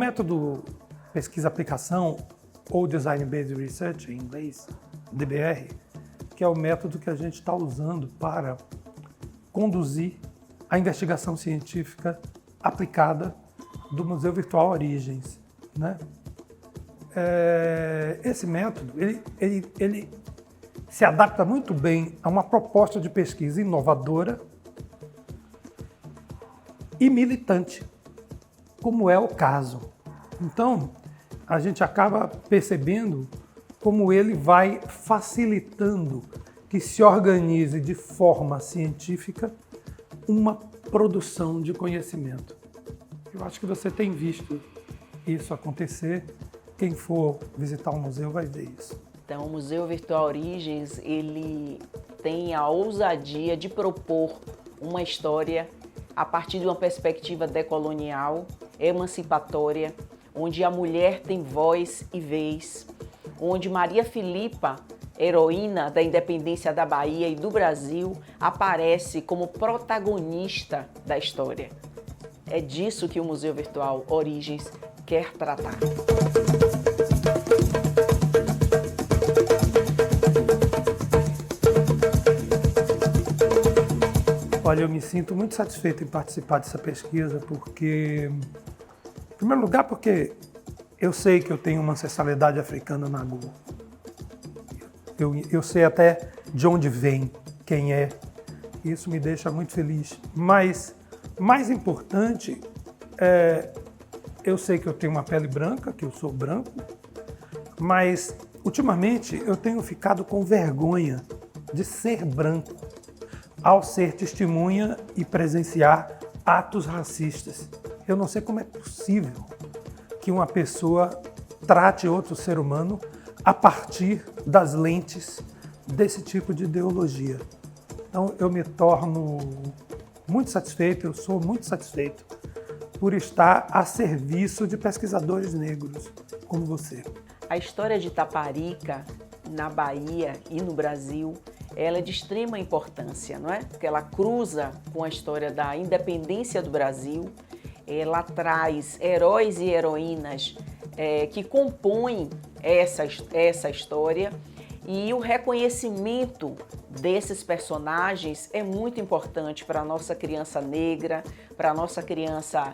método pesquisa-aplicação, ou Design Based Research, em inglês, DBR, que é o método que a gente está usando para conduzir a investigação científica aplicada do Museu Virtual Origens, né? Esse método, ele se adapta muito bem a uma proposta de pesquisa inovadora e militante, como é o caso. Então, a gente acaba percebendo como ele vai facilitando que se organize de forma científica uma produção de conhecimento. Eu acho que você tem visto isso acontecer. Quem for visitar o museu vai ver isso. Então, o Museu Virtual Origens, ele tem a ousadia de propor uma história a partir de uma perspectiva decolonial, emancipatória, onde a mulher tem voz e vez, onde Maria Filipa, heroína da independência da Bahia e do Brasil, aparece como protagonista da história. É disso que o Museu Virtual Origens quer tratar. Olha, eu me sinto muito satisfeito em participar dessa pesquisa, porque, em primeiro lugar, porque eu sei que eu tenho uma ancestralidade africana na Goa. Eu sei até de onde vem, quem é. Isso me deixa muito feliz. Mas, mais importante, eu sei que eu tenho uma pele branca, que eu sou branco, mas, ultimamente, eu tenho ficado com vergonha de ser branco, ao ser testemunha e presenciar atos racistas. Eu não sei como é possível que uma pessoa trate outro ser humano a partir das lentes desse tipo de ideologia. Então, eu me torno muito satisfeito, eu sou muito satisfeito por estar a serviço de pesquisadores negros como você. A história de Taparica, na Bahia e no Brasil, ela é de extrema importância, não é? Porque ela cruza com a história da independência do Brasil, ela traz heróis e heroínas que compõem essa história, e o reconhecimento desses personagens é muito importante para a nossa criança negra, para a nossa criança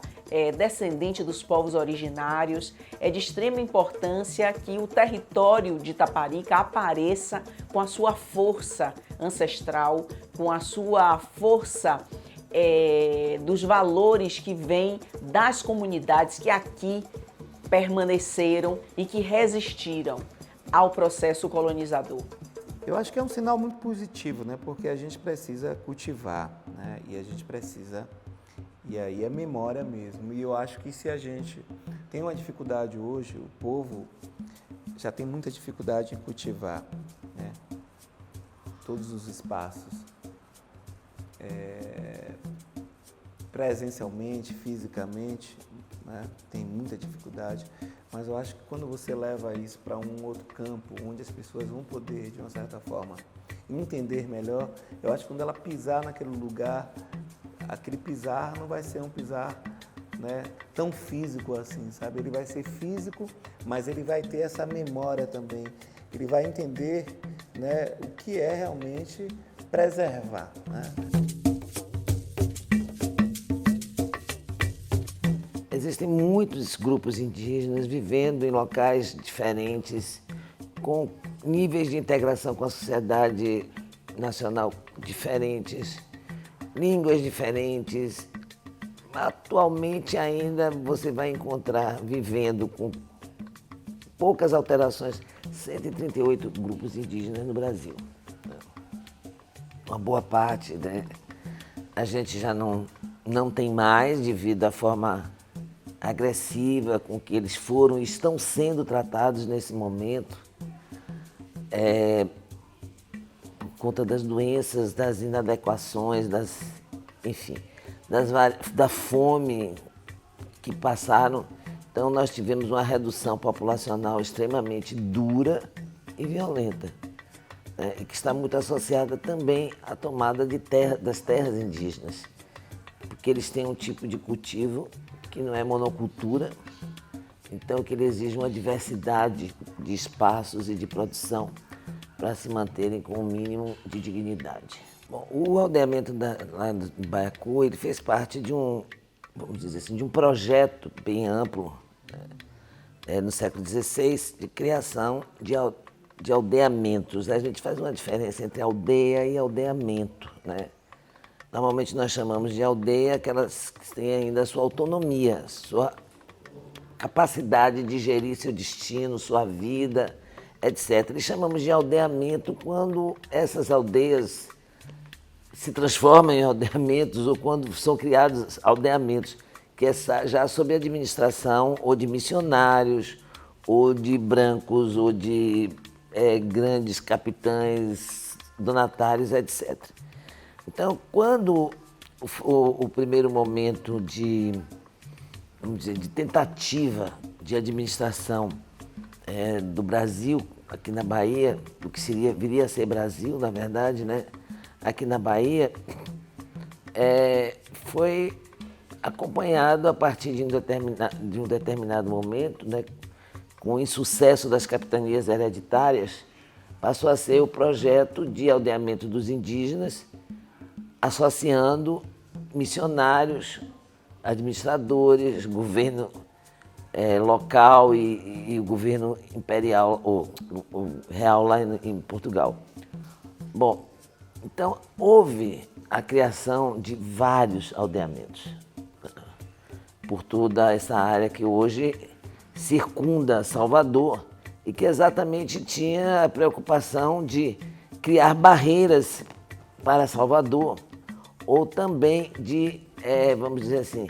descendente dos povos originários. É de extrema importância que o território de Taparica apareça com a sua força ancestral, com a sua força dos valores que vêm das comunidades que aqui permaneceram e que resistiram ao processo colonizador. Eu acho que é um sinal muito positivo, né? Porque a gente precisa cultivar, né? E a gente precisa, e aí é memória mesmo. E eu acho que se a gente tem uma dificuldade hoje, o povo já tem muita dificuldade em cultivar, né? Todos os espaços, presencialmente, fisicamente, né? Tem muita dificuldade. Mas eu acho que quando você leva isso para um outro campo, onde as pessoas vão poder, de uma certa forma, entender melhor, eu acho que quando ela pisar naquele lugar, aquele pisar não vai ser um pisar, né, tão físico assim, sabe? Ele vai ser físico, mas ele vai ter essa memória também. Ele vai entender, né, o que é realmente preservar, né? Existem muitos grupos indígenas vivendo em locais diferentes, com níveis de integração com a sociedade nacional diferentes, línguas diferentes. Atualmente ainda você vai encontrar, vivendo com poucas alterações, 138 grupos indígenas no Brasil. Uma boa parte, né? A gente já não tem mais, devido à forma agressiva com que eles foram e estão sendo tratados nesse momento, por conta das doenças, das inadequações, enfim, da fome que passaram. Então nós tivemos uma redução populacional extremamente dura e violenta, né? E que está muito associada também à tomada das terras indígenas, porque eles têm um tipo de cultivo que não é monocultura, Então, que ele exige uma diversidade de espaços e de produção para se manterem com o mínimo de dignidade. Bom, o aldeamento lá do Baiacu, ele fez parte de vamos dizer assim, de um projeto bem amplo, no século XVI, de criação de aldeamentos. A gente faz uma diferença entre aldeia e aldeamento, né? Normalmente nós chamamos de aldeia aquelas que têm ainda a sua autonomia, sua capacidade de gerir seu destino, sua vida, etc. E chamamos de aldeamento quando essas aldeias se transformam em aldeamentos ou quando são criados aldeamentos, que é já sob a administração ou de missionários, ou de brancos, ou de grandes capitães, donatários, etc. Então, quando o primeiro momento vamos dizer, de tentativa de administração do Brasil, aqui na Bahia, do que viria a ser Brasil, na verdade, né? Aqui na Bahia, foi acompanhado a partir de um determinado momento, né? Com o insucesso das capitanias hereditárias, passou a ser o projeto de aldeamento dos indígenas, associando missionários, administradores, governo local e o governo imperial, ou real lá em Portugal. Bom, então houve a criação de vários aldeamentos por toda essa área que hoje circunda Salvador e que exatamente tinha a preocupação de criar barreiras para Salvador ou também de, vamos dizer assim,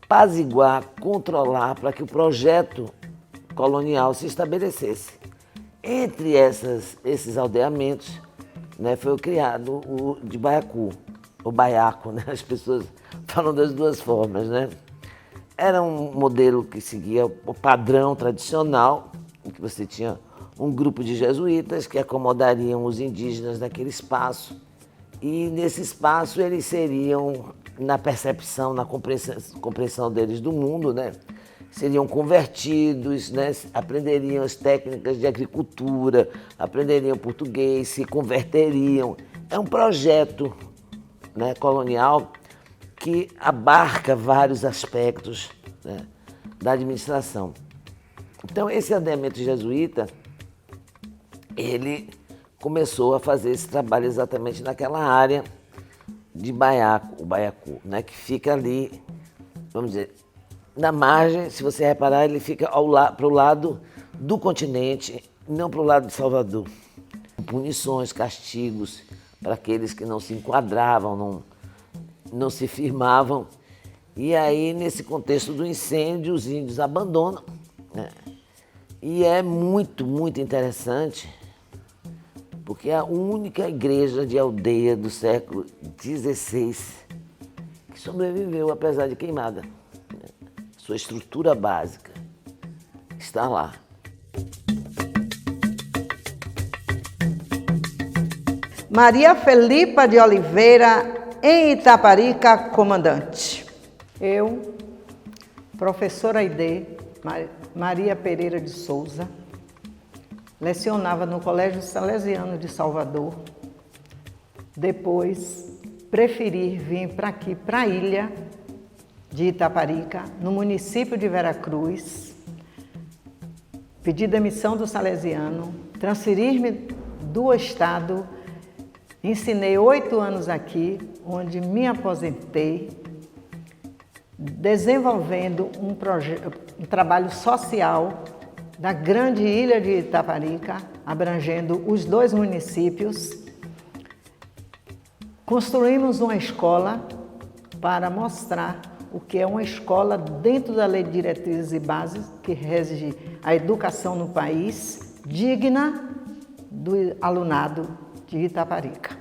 apaziguar, controlar para que o projeto colonial se estabelecesse. Entre esses aldeamentos, né, foi criado o de Baiacu, o Baiaco, né? As pessoas falam das duas formas, né? Era um modelo que seguia o padrão tradicional, em que você tinha um grupo de jesuítas que acomodariam os indígenas naquele espaço. E nesse espaço eles seriam, na percepção, na compreensão deles do mundo, né? Seriam convertidos, né? Aprenderiam as técnicas de agricultura, aprenderiam português, se converteriam. É um projeto, né, colonial que abarca vários aspectos, né, da administração. Então, esse aldeamento jesuíta, ele começou a fazer esse trabalho exatamente naquela área de Baiacu, o Baiacu, né, que fica ali, vamos dizer, na margem. Se você reparar, ele fica para o lado do continente, não para o lado de Salvador. Punições, castigos para aqueles que não se enquadravam, não se firmavam. E aí, nesse contexto do incêndio, os índios abandonam, né? E é muito, muito interessante, porque é a única igreja de aldeia do século XVI que sobreviveu, apesar de queimada. Sua estrutura básica está lá. Maria Felipa de Oliveira, em Itaparica, comandante. Eu, professora Aide Maria Pereira de Souza, lecionava no Colégio Salesiano de Salvador. Depois, preferi vir para aqui, para a ilha de Itaparica, no município de Veracruz, pedi demissão do Salesiano, transferir-me do estado. Ensinei 8 anos aqui, onde me aposentei, desenvolvendo um trabalho social da grande ilha de Itaparica, abrangendo os 2 municípios. Construímos uma escola para mostrar o que é uma escola dentro da Lei de Diretrizes e Bases, que rege a educação no país, digna do alunado de Itaparica.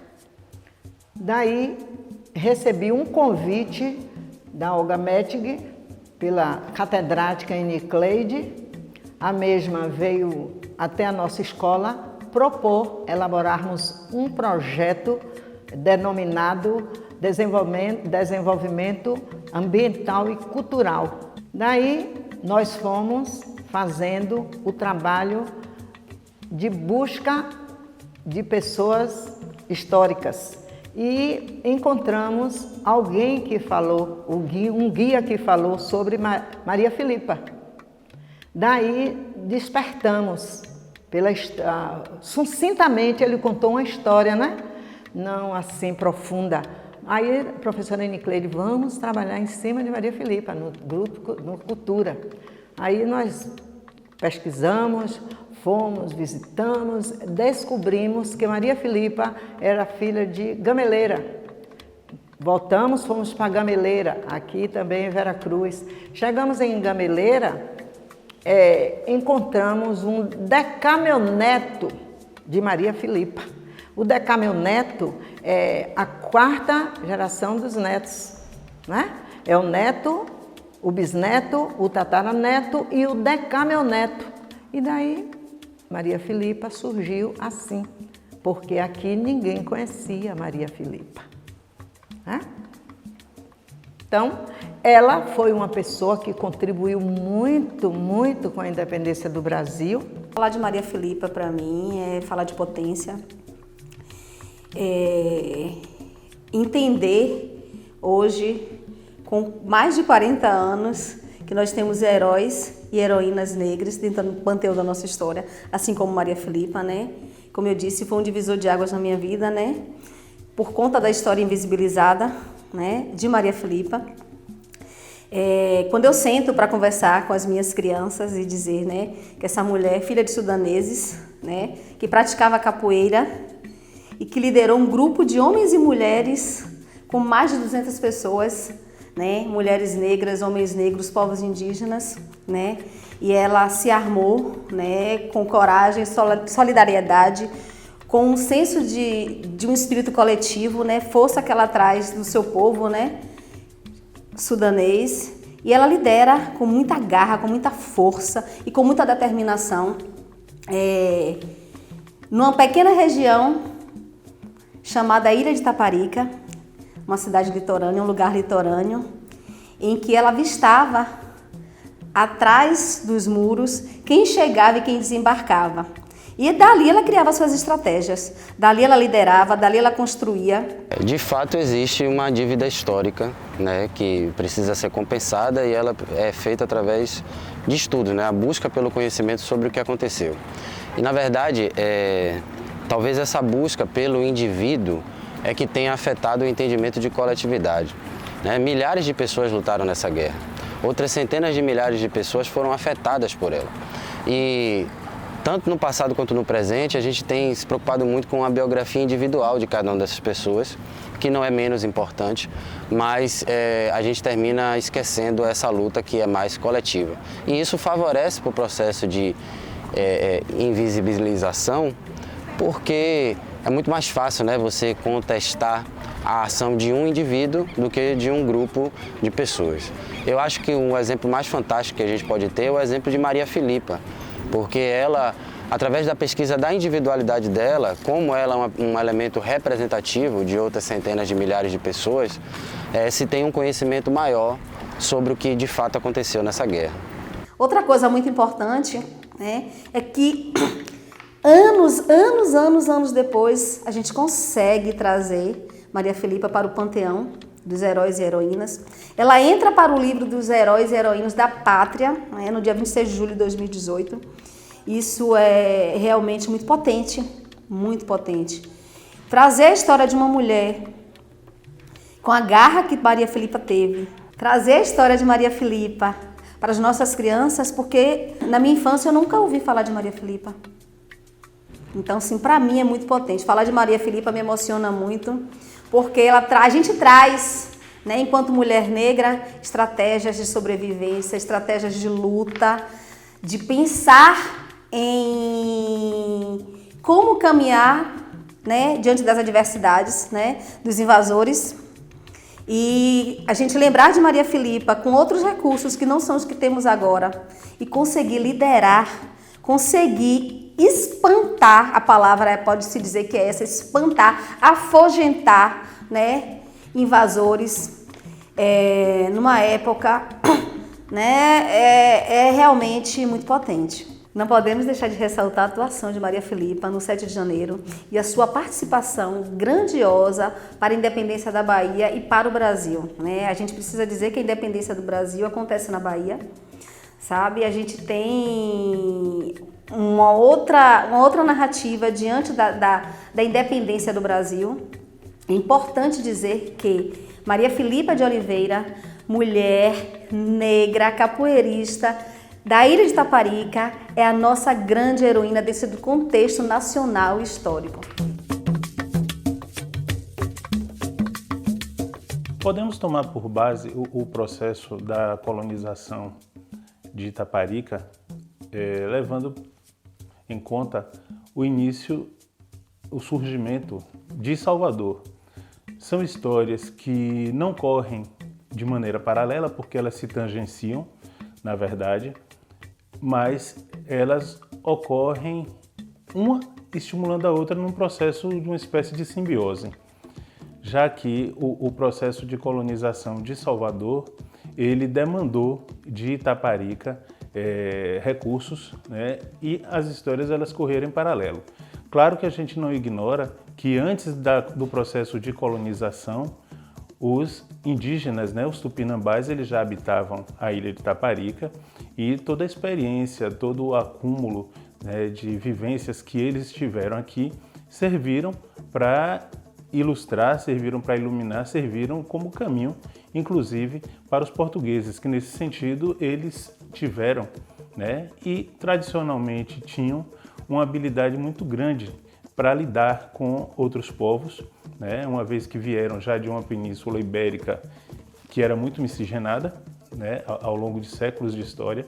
Daí, recebi um convite da Olga Mettig, pela catedrática Enicleide. A mesma veio até a nossa escola propor elaborarmos um projeto denominado Desenvolvimento Ambiental e Cultural. Daí, nós fomos fazendo o trabalho de busca de pessoas históricas. E encontramos alguém que falou, um guia que falou sobre Maria Filipa. Daí despertamos, sucintamente ele contou uma história, né? Não assim profunda. Aí, professora Enicleide, vamos trabalhar em cima de Maria Filipa, no grupo, no Cultura. Aí nós pesquisamos, fomos, visitamos, descobrimos que Maria Filipa era filha de gameleira. Voltamos, fomos para Gameleira, aqui também em Veracruz. Chegamos em Gameleira, encontramos um decameoneto de Maria Filipa. O decameoneto é a 4ª geração dos netos, né? É o neto, o bisneto, o tataraneto e o decameoneto. E daí Maria Filipa surgiu assim, porque aqui ninguém conhecia Maria Filipa, né? Então, ela foi uma pessoa que contribuiu muito, muito com a independência do Brasil. Falar de Maria Filipa, para mim, é falar de potência. Entender hoje, com mais de 40 anos, que nós temos heróis e heroínas negras dentro do panteão da nossa história, assim como Maria Filipa, né? Como eu disse, foi um divisor de águas na minha vida, né? Por conta da história invisibilizada, né, de Maria Filipa. Quando eu sento para conversar com as minhas crianças e dizer, né, que essa mulher, filha de sudaneses, né, que praticava capoeira e que liderou um grupo de homens e mulheres com mais de 200 pessoas, né, mulheres negras, homens negros, povos indígenas, né, e ela se armou, né, com coragem, solidariedade, com um senso de um espírito coletivo, né, força que ela traz do seu povo, né, sudanês, e ela lidera com muita garra, com muita força e com muita determinação, numa pequena região chamada Ilha de Taparica, uma cidade litorânea, um lugar litorâneo, em que ela avistava atrás dos muros quem chegava e quem desembarcava. E dali ela criava suas estratégias, dali ela liderava, dali ela construía. De fato existe uma dívida histórica, né, que precisa ser compensada, e ela é feita através de estudos, né, a busca pelo conhecimento sobre o que aconteceu. E na verdade, talvez essa busca pelo indivíduo é que tenha afetado o entendimento de coletividade, né? Milhares de pessoas lutaram nessa guerra, outras centenas de milhares de pessoas foram afetadas por ela. E tanto no passado quanto no presente, a gente tem se preocupado muito com a biografia individual de cada uma dessas pessoas, que não é menos importante, mas a gente termina esquecendo essa luta que é mais coletiva. E isso favorece para o processo de invisibilização, porque é muito mais fácil, né, você contestar a ação de um indivíduo do que de um grupo de pessoas. Eu acho que um exemplo mais fantástico que a gente pode ter é o exemplo de Maria Filipa, porque ela, através da pesquisa da individualidade dela, como ela é um elemento representativo de outras centenas de milhares de pessoas, se tem um conhecimento maior sobre o que de fato aconteceu nessa guerra. Outra coisa muito importante, né, é que anos depois, a gente consegue trazer Maria Filipa para o panteão dos heróis e heroínas. Ela entra para o livro dos heróis e heroínas da pátria, né, no dia 26 de julho de 2018. Isso é realmente muito potente, muito potente. Trazer a história de uma mulher com a garra que Maria Filipa teve, trazer a história de Maria Filipa para as nossas crianças, porque na minha infância eu nunca ouvi falar de Maria Filipa. Então, sim, para mim é muito potente. Falar de Maria Filipa me emociona muito, porque a gente traz, né, enquanto mulher negra, estratégias de sobrevivência, estratégias de luta, de pensar em como caminhar, né, diante das adversidades, né, dos invasores. E a gente lembrar de Maria Filipa com outros recursos que não são os que temos agora e conseguir liderar, conseguir espantar, a palavra pode-se dizer que é essa, espantar, afugentar, né, invasores, numa época, né, é realmente muito potente. Não podemos deixar de ressaltar a atuação de Maria Filipa no 7 de janeiro e a sua participação grandiosa para a independência da Bahia e para o Brasil, né? A gente precisa dizer que a independência do Brasil acontece na Bahia, sabe? A gente tem uma outra narrativa diante da independência do Brasil. É importante dizer que Maria Filipa de Oliveira, mulher negra, capoeirista, da ilha de Itaparica, é a nossa grande heroína desse contexto nacional e histórico. Podemos tomar por base o processo da colonização de Itaparica, levando em conta o início, o surgimento de Salvador. São histórias que não correm de maneira paralela, porque elas se tangenciam, na verdade, mas elas ocorrem uma estimulando a outra num processo de uma espécie de simbiose, já que o processo de colonização de Salvador, ele demandou de Itaparica recursos, né, e as histórias elas correram em paralelo. Claro que a gente não ignora que antes do processo de colonização, os indígenas, né, os tupinambás, eles já habitavam a ilha de Itaparica e toda a experiência, todo o acúmulo, né, de vivências que eles tiveram aqui serviram para ilustrar, serviram para iluminar, serviram como caminho, inclusive, para os portugueses, que nesse sentido eles tiveram, né, e tradicionalmente tinham uma habilidade muito grande para lidar com outros povos, né, uma vez que vieram já de uma península ibérica que era muito miscigenada, né, ao longo de séculos de história,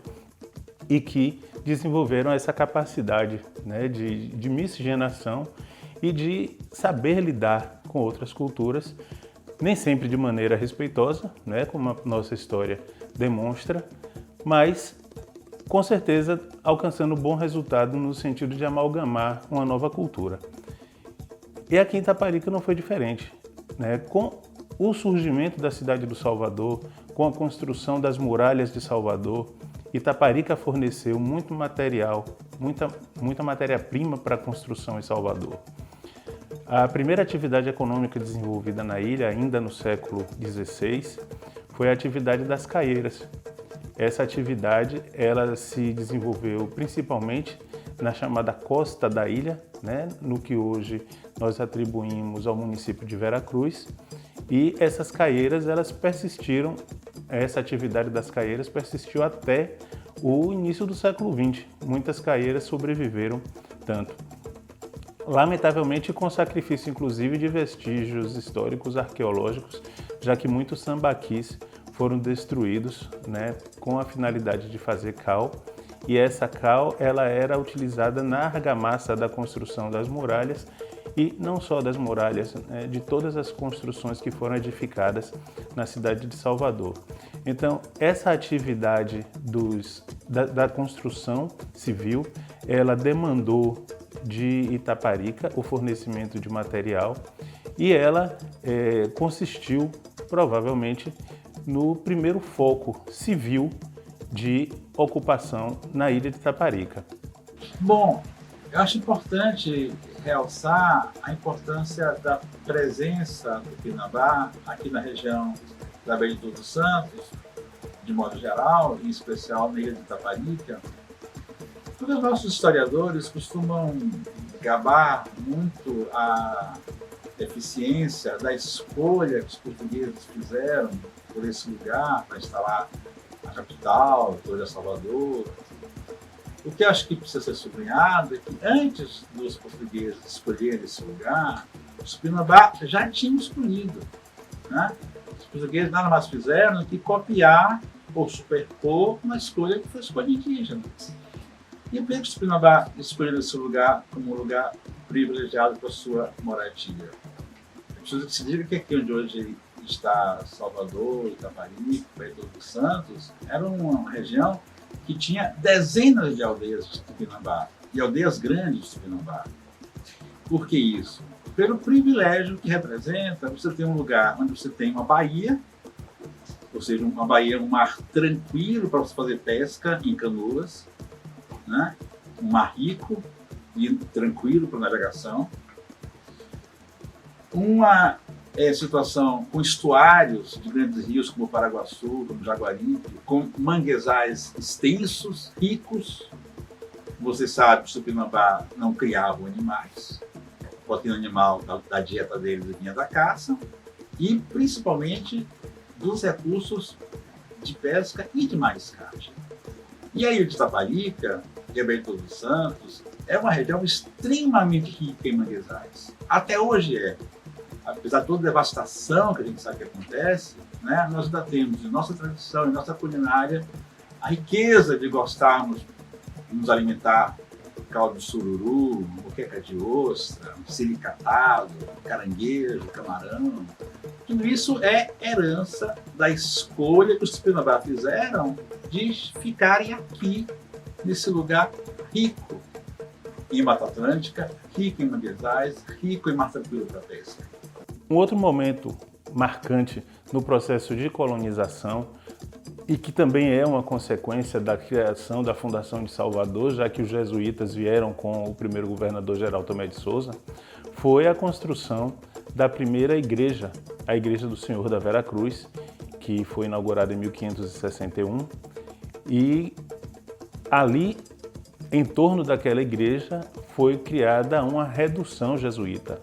e que desenvolveram essa capacidade, né, de miscigenação e de saber lidar com outras culturas, nem sempre de maneira respeitosa, né, como a nossa história demonstra, mas com certeza alcançando bom resultado no sentido de amalgamar uma nova cultura. E aqui em Itaparica não foi diferente, né? Com o surgimento da cidade do Salvador, com a construção das muralhas de Salvador, Itaparica forneceu muito material, muita matéria-prima para a construção em Salvador. A primeira atividade econômica desenvolvida na ilha, ainda no século XVI, foi a atividade das caieiras. Essa atividade ela se desenvolveu principalmente na chamada costa da ilha, né, no que hoje nós atribuímos ao município de Veracruz, e essas caieiras elas persistiram, essa atividade das caieiras persistiu até o início do século XX. Muitas caieiras sobreviveram tanto. Lamentavelmente com sacrifício inclusive de vestígios históricos arqueológicos, já que muitos sambaquis foram destruídos, né, com a finalidade de fazer cal, e essa cal ela era utilizada na argamassa da construção das muralhas, e não só das muralhas, né, de todas as construções que foram edificadas na cidade de Salvador. Então, essa atividade da construção civil, ela demandou de Itaparica o fornecimento de material, e ela consistiu, provavelmente, no primeiro foco civil de ocupação na ilha de Itaparica. Bom, eu acho importante realçar a importância da presença do Tupinambá aqui na região da Baía de Todos os Santos, de modo geral, em especial na ilha de Itaparica. Todos os nossos historiadores costumam gabar muito a eficiência da escolha que os portugueses fizeram por esse lugar para instalar a capital, toda Salvador. O que eu acho que precisa ser sublinhado é que antes dos portugueses escolherem esse lugar, os Tupinambá já tinham escolhido, né? Os portugueses nada mais fizeram do que copiar ou superpor uma escolha que foi escolha indígena. E por que os Tupinambá escolheram esse lugar como um lugar privilegiado para sua moradia? É preciso que se diga que aqui onde hoje está Salvador, Itaparica, Baía de Todos os Santos, era uma região que tinha dezenas de aldeias de Tupinambá, e aldeias grandes de Tupinambá. Por que isso? Pelo privilégio que representa você ter um lugar onde você tem uma baía, ou seja, uma baía, um mar tranquilo para você fazer pesca em canoas, né? Um mar rico e tranquilo para navegação. Uma situação com estuários de grandes rios como o Paraguaçu, como o Jaguaribe, com manguezais extensos, ricos. Você sabe que os Tupinambá não criavam animais. O proteína animal da dieta deles vinha da caça e principalmente dos recursos de pesca e de mariscagem. E a ilha de Itaparica, Ribeirão dos Santos, é uma região extremamente rica em manguezais. Até hoje é. Apesar de toda a devastação que a gente sabe que acontece, né, nós ainda temos em nossa tradição, em nossa culinária, a riqueza de gostarmos de nos alimentar caldo de sururu, moqueca de ostra, silicatado, caranguejo, camarão. Tudo isso é herança da escolha que os Tupinambá fizeram de ficarem aqui, nesse lugar rico em Mata Atlântica, rico em manguezais, rico em mar tranquilo para pesca. Um outro momento marcante no processo de colonização e que também é uma consequência da criação da Fundação de Salvador, já que os jesuítas vieram com o primeiro governador Geraldo Tomé de Souza, foi a construção da primeira igreja, a Igreja do Senhor da Vera Cruz, que foi inaugurada em 1561, e ali, em torno daquela igreja, foi criada uma redução jesuíta.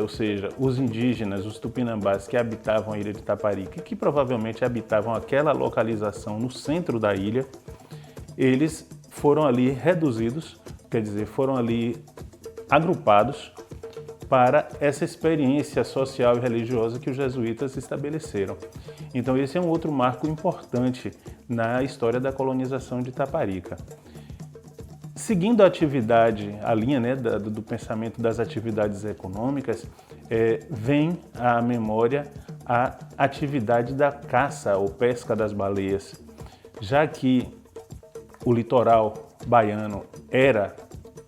Ou seja, os indígenas, os tupinambás que habitavam a ilha de Itaparica e que provavelmente habitavam aquela localização no centro da ilha, eles foram ali reduzidos, quer dizer, foram ali agrupados para essa experiência social e religiosa que os jesuítas estabeleceram. Então esse é um outro marco importante na história da colonização de Itaparica. Seguindo a atividade, a linha, né, do pensamento das atividades econômicas, vem à memória a atividade da caça ou pesca das baleias, já que o litoral baiano era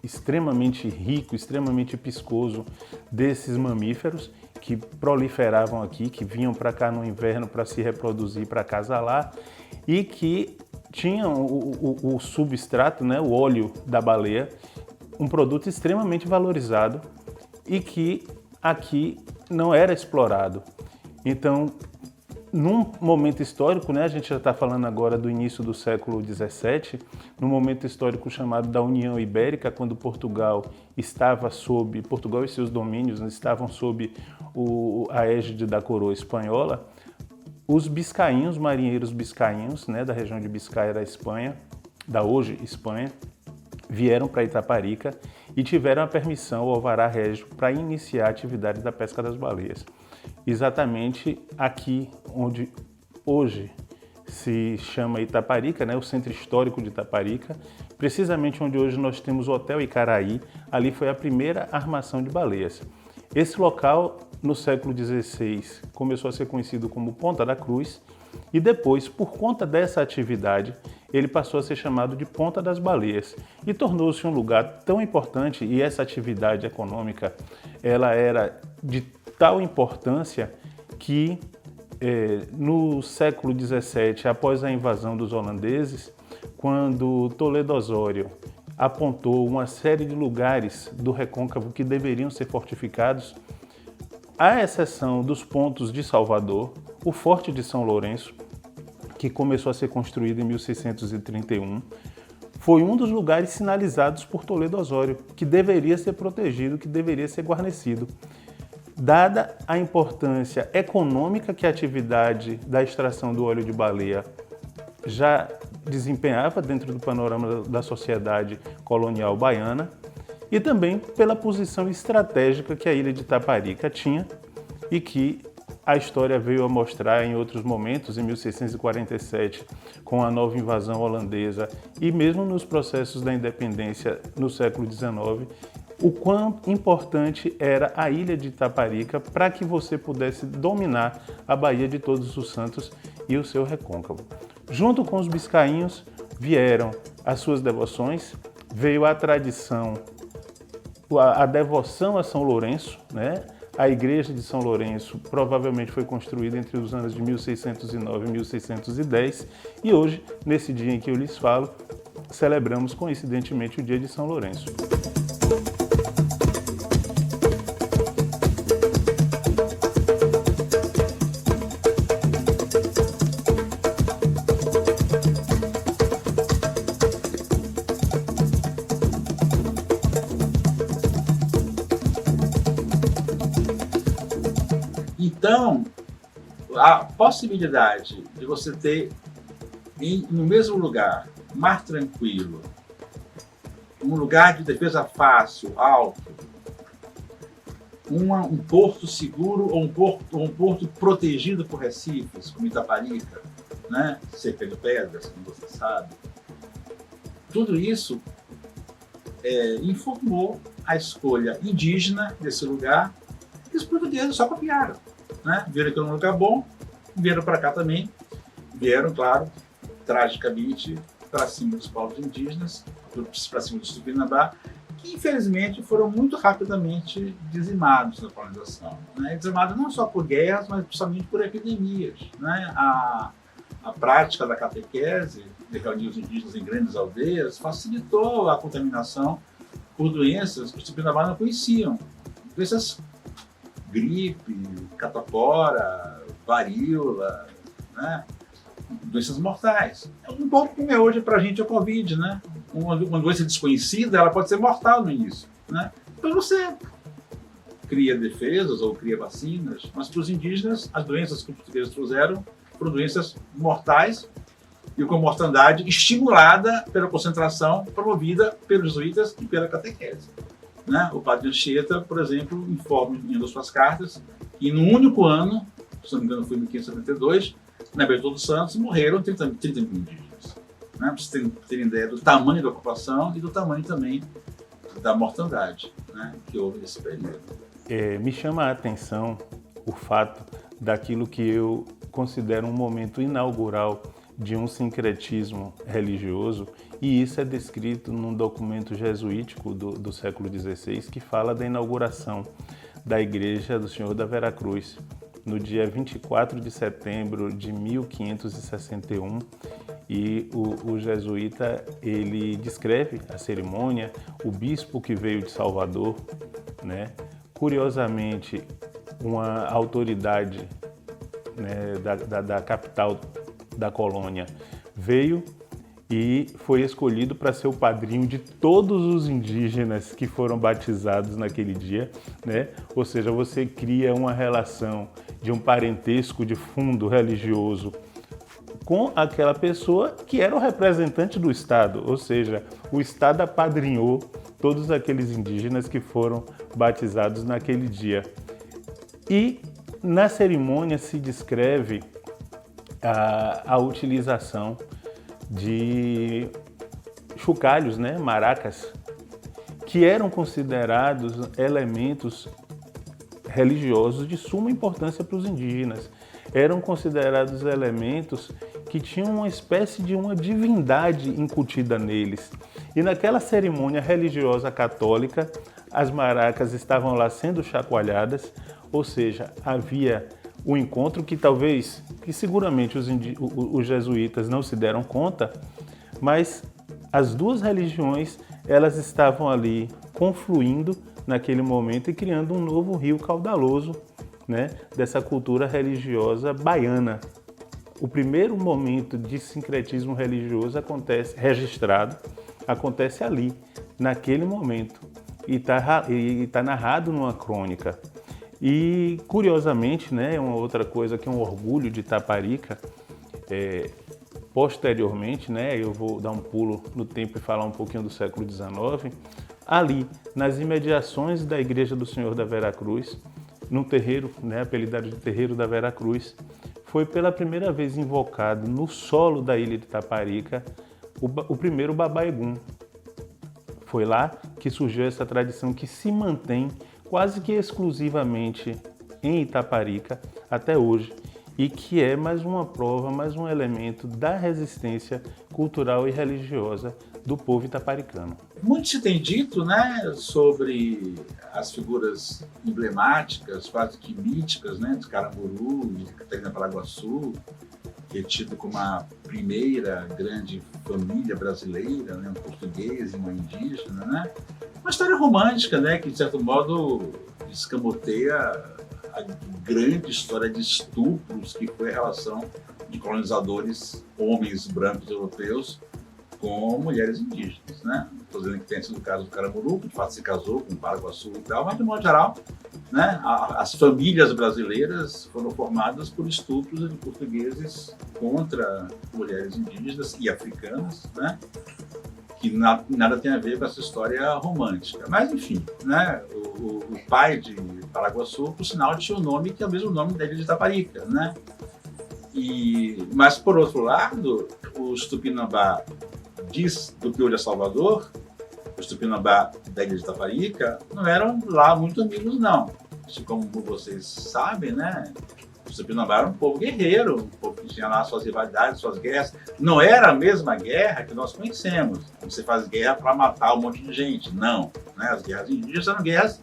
extremamente rico, extremamente piscoso desses mamíferos que proliferavam aqui, que vinham para cá no inverno para se reproduzir, para acasalar, e que tinham o substrato, né, o óleo da baleia, um produto extremamente valorizado e que aqui não era explorado. Então, num momento histórico, né, a gente já está falando agora do início do século XVII, num momento histórico chamado da União Ibérica, quando Portugal e seus domínios estavam sob a égide da coroa espanhola, os biscainhos, marinheiros biscainhos, né, da região de Biscaia da Espanha, da hoje Espanha, vieram para Itaparica e tiveram a permissão, o alvará régio, para iniciar a atividade da pesca das baleias. Exatamente aqui onde hoje se chama Itaparica, né, o centro histórico de Itaparica, precisamente onde hoje nós temos o Hotel Icaraí, ali foi a primeira armação de baleias. Esse local, no século XVI, começou a ser conhecido como Ponta da Cruz e depois, por conta dessa atividade, ele passou a ser chamado de Ponta das Baleias e tornou-se um lugar tão importante, e essa atividade econômica ela era de tal importância que no século XVII, após a invasão dos holandeses, quando Toledo Osório apontou uma série de lugares do recôncavo que deveriam ser fortificados, à exceção dos pontos de Salvador, o Forte de São Lourenço, que começou a ser construído em 1631, foi um dos lugares sinalizados por Toledo Osório, que deveria ser protegido, que deveria ser guarnecido. Dada a importância econômica que a atividade da extração do óleo de baleia já desempenhava dentro do panorama da sociedade colonial baiana, e também pela posição estratégica que a ilha de Itaparica tinha e que a história veio a mostrar em outros momentos, em 1647, com a nova invasão holandesa e mesmo nos processos da independência no século XIX, o quão importante era a ilha de Itaparica para que você pudesse dominar a Baía de Todos os Santos e o seu recôncavo. Junto com os biscainhos vieram as suas devoções, veio a tradição, a devoção a São Lourenço, né? A igreja de São Lourenço provavelmente foi construída entre os anos de 1609 e 1610 e hoje, nesse dia em que eu lhes falo, celebramos coincidentemente o dia de São Lourenço. Então, a possibilidade de você ter no mesmo lugar, mar tranquilo, um lugar de defesa fácil, alto, um porto seguro ou um porto protegido por recifes, como Itaparica, né? Cerca de pedras, como você sabe. Tudo isso informou a escolha indígena desse lugar e os portugueses só copiaram. Né? Viram que era um lugar bom, vieram para cá também, vieram, claro, tragicamente, para cima dos povos indígenas, para cima dos Tupinambá, que infelizmente foram muito rapidamente dizimados na colonização. Né? Dizimados não só por guerras, mas principalmente por epidemias. Né? A prática da catequese, de reunir os indígenas em grandes aldeias, facilitou a contaminação por doenças que os Tupinambá não conheciam. Doenças gripe, catapora, varíola, né? Doenças mortais. Um pouco como é hoje para a gente a Covid, né? Uma doença desconhecida, ela pode ser mortal no início, né? Então você cria defesas ou cria vacinas, mas para os indígenas, as doenças que os portugueses trouxeram foram doenças mortais e com mortandade estimulada pela concentração promovida pelos jesuítas e pela catequese. Né? O padre Anchieta, por exemplo, informa em uma das suas cartas que no único ano, se não me engano foi em 1572, na Bento dos Santos morreram 30 mil indígenas. Né? Para vocês terem ideia do tamanho da ocupação e do tamanho também da mortandade, né? Que houve nesse período. Me chama a atenção o fato daquilo que eu considero um momento inaugural de um sincretismo religioso, e isso é descrito num documento jesuítico do século XVI que fala da inauguração da Igreja do Senhor da Veracruz, no dia 24 de setembro de 1561, e o jesuíta ele descreve a cerimônia, o bispo que veio de Salvador, né? Curiosamente, uma autoridade, né, da capital da colônia veio e foi escolhido para ser o padrinho de todos os indígenas que foram batizados naquele dia, né? Ou seja, você cria uma relação de um parentesco de fundo religioso com aquela pessoa que era o representante do Estado, ou seja, o Estado apadrinhou todos aqueles indígenas que foram batizados naquele dia. E na cerimônia se descreve a utilização de chocalhos, né, maracas, que eram considerados elementos religiosos de suma importância para os indígenas. Eram considerados elementos que tinham uma espécie de uma divindade incutida neles. E naquela cerimônia religiosa católica, as maracas estavam lá sendo chacoalhadas, ou seja, havia o encontro que seguramente os jesuítas não se deram conta, mas as duas religiões, elas estavam ali confluindo naquele momento e criando um novo rio caudaloso, né, dessa cultura religiosa baiana. O primeiro momento de sincretismo religioso acontece ali, naquele momento, e está narrado numa crônica. E, curiosamente, né, uma outra coisa que é um orgulho de Itaparica, posteriormente, né, eu vou dar um pulo no tempo e falar um pouquinho do século XIX, ali, nas imediações da Igreja do Senhor da Veracruz, num terreiro, né, apelidado de Terreiro da Veracruz, foi pela primeira vez invocado no solo da ilha de Itaparica o primeiro Baba Egum. Foi lá que surgiu essa tradição que se mantém quase que exclusivamente em Itaparica até hoje, e que é mais uma prova, mais um elemento da resistência cultural e religiosa do povo itaparicano. Muito se tem dito, né, sobre as figuras emblemáticas, quase que míticas, né, de Caramuru, de Catarina Paraguaçu, que é tido como a primeira grande família brasileira, né, um português e uma indígena, né? Uma história romântica, né, que de certo modo escamoteia a grande história de estupros que foi a relação de colonizadores, homens brancos europeus, com mulheres indígenas, né? Estou dizendo que tem sido o caso do Caramuru, que de fato se casou com o Paraguaçu e tal, mas de modo geral, né, as famílias brasileiras foram formadas por estupros de portugueses contra mulheres indígenas e africanas, né? Que nada tem a ver com essa história romântica. Mas, enfim, né, o pai de Paraguaçu, por sinal, tinha um nome que é o mesmo nome dele de Itaparica, né? Mas, por outro lado, os Tupinambá do Piolho a Salvador, os Tupinambá da ilha de Itaparica, não eram lá muito amigos, não. Como vocês sabem, né? Os Tupinambá eram um povo guerreiro, um povo que tinha lá suas rivalidades, suas guerras. Não era a mesma guerra que nós conhecemos. Você faz guerra para matar um monte de gente. Não. Né? As guerras indígenas eram guerras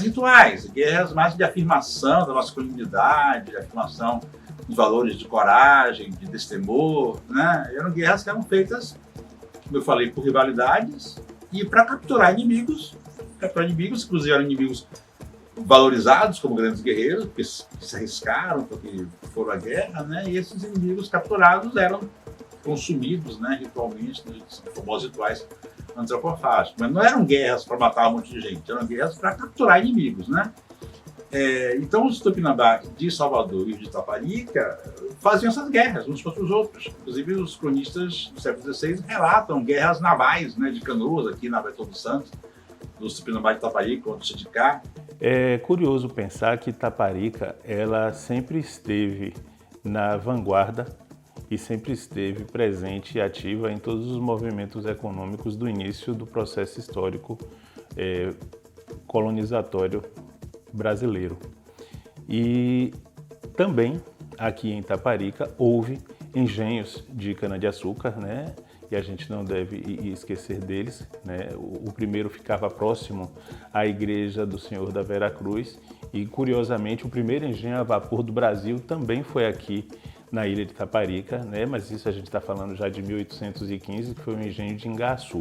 rituais, guerras mais de afirmação da masculinidade, de afirmação dos valores de coragem, de destemor. Né? Eram guerras que eram feitas, como eu falei, por rivalidades e para capturar inimigos, inclusive eram inimigos valorizados como grandes guerreiros, porque se arriscaram, porque foram à guerra, né? E esses inimigos capturados eram consumidos, né, ritualmente, né? São famosos rituais antropofágicos. Mas não eram guerras para matar um monte de gente, eram guerras para capturar inimigos, né? Então os Tupinambá de Salvador e de Itaparica faziam essas guerras uns contra os outros. Inclusive os cronistas do século XVI relatam guerras navais, né, de canoas aqui na Baía dos Santos, dos Tupinambá de Itaparica contra o Chedicá. É curioso pensar que Itaparica ela sempre esteve na vanguarda e sempre esteve presente e ativa em todos os movimentos econômicos do início do processo histórico colonizatório brasileiro. E também aqui em Itaparica houve engenhos de cana-de-açúcar, né? E a gente não deve esquecer deles, né? O primeiro ficava próximo à igreja do Senhor da Vera Cruz e, curiosamente, o primeiro engenho a vapor do Brasil também foi aqui na ilha de Itaparica, né? Mas isso a gente está falando já de 1815, que foi o engenho de Ingaçu.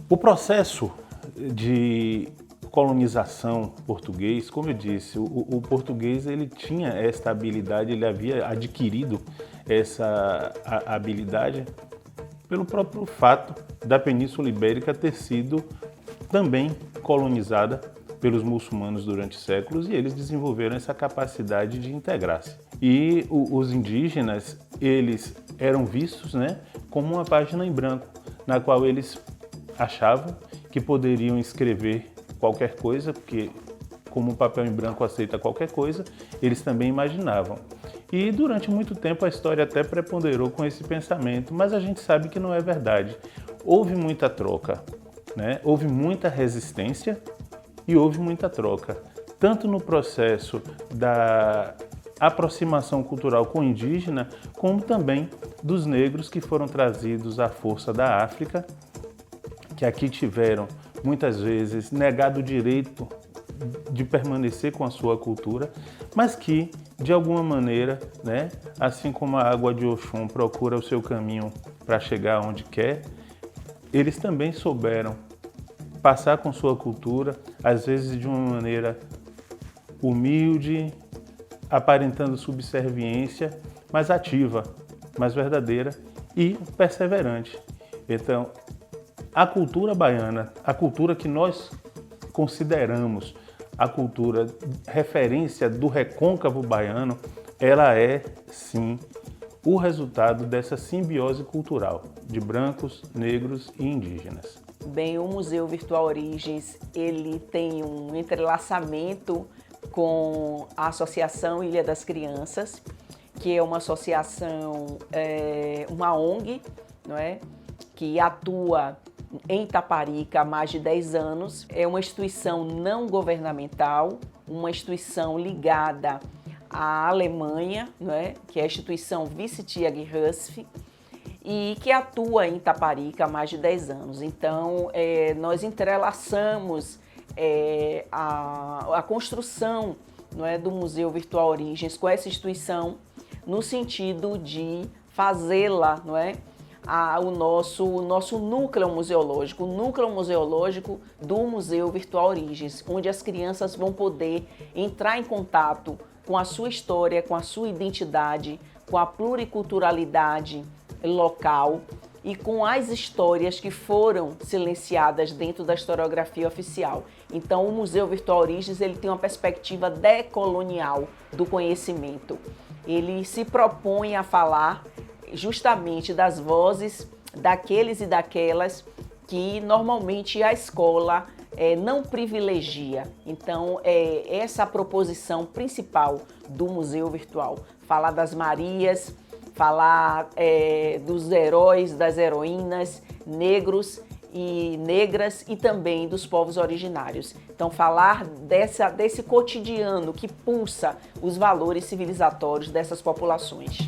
O processo de colonização português, como eu disse, o português ele tinha esta habilidade, ele havia adquirido essa habilidade pelo próprio fato da Península Ibérica ter sido também colonizada pelos muçulmanos durante séculos e eles desenvolveram essa capacidade de integrar-se. E os indígenas, eles eram vistos, né, como uma página em branco, na qual eles achavam que poderiam escrever qualquer coisa, porque como o papel em branco aceita qualquer coisa, eles também imaginavam. E durante muito tempo a história até preponderou com esse pensamento, mas a gente sabe que não é verdade. Houve muita troca, né? Houve muita resistência e houve muita troca, tanto no processo da aproximação cultural com o indígena, como também dos negros que foram trazidos à força da África, que aqui tiveram muitas vezes negado o direito de permanecer com a sua cultura, mas que, de alguma maneira, né, assim como a água de Oxum procura o seu caminho para chegar onde quer, eles também souberam passar com sua cultura, às vezes de uma maneira humilde, aparentando subserviência, mas ativa, mais verdadeira e perseverante. Então, a cultura baiana, a cultura que nós consideramos a cultura referência do recôncavo baiano, ela é, sim, o resultado dessa simbiose cultural de brancos, negros e indígenas. Bem, o Museu Virtual Origens, ele tem um entrelaçamento com a Associação Ilha das Crianças, que é uma associação, uma ONG, não é? Que atua em Itaparica há mais de 10 anos. É uma instituição não governamental, uma instituição ligada à Alemanha, não é? Que é a instituição Vici-Tiag-Husf, e que atua em Itaparica há mais de 10 anos. Então, nós entrelaçamos a construção, não é, do Museu Virtual Origens com essa instituição no sentido de fazê-la, não é, o nosso núcleo museológico, o núcleo museológico do Museu Virtual Origens, onde as crianças vão poder entrar em contato com a sua história, com a sua identidade, com a pluriculturalidade local e com as histórias que foram silenciadas dentro da historiografia oficial. Então, o Museu Virtual Origens ele tem uma perspectiva decolonial do conhecimento. Ele se propõe a falar justamente das vozes daqueles e daquelas que normalmente a escola não privilegia. Então, essa a proposição principal do Museu Virtual. Falar das Marias, falar dos heróis, das heroínas, negros e negras e também dos povos originários. Então, falar desse cotidiano que pulsa os valores civilizatórios dessas populações.